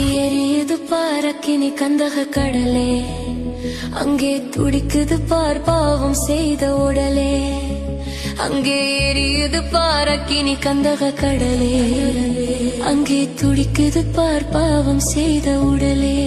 எரியுது பாரக்கினி கந்தக கடலே, அங்கே துடிக்குது பார் பாவம் செய்த உடலே. அங்கே எரியுது பாரக்கினி கந்தக கடலே, அங்கே துடிக்குது பார் பாவம் செய்த உடலே.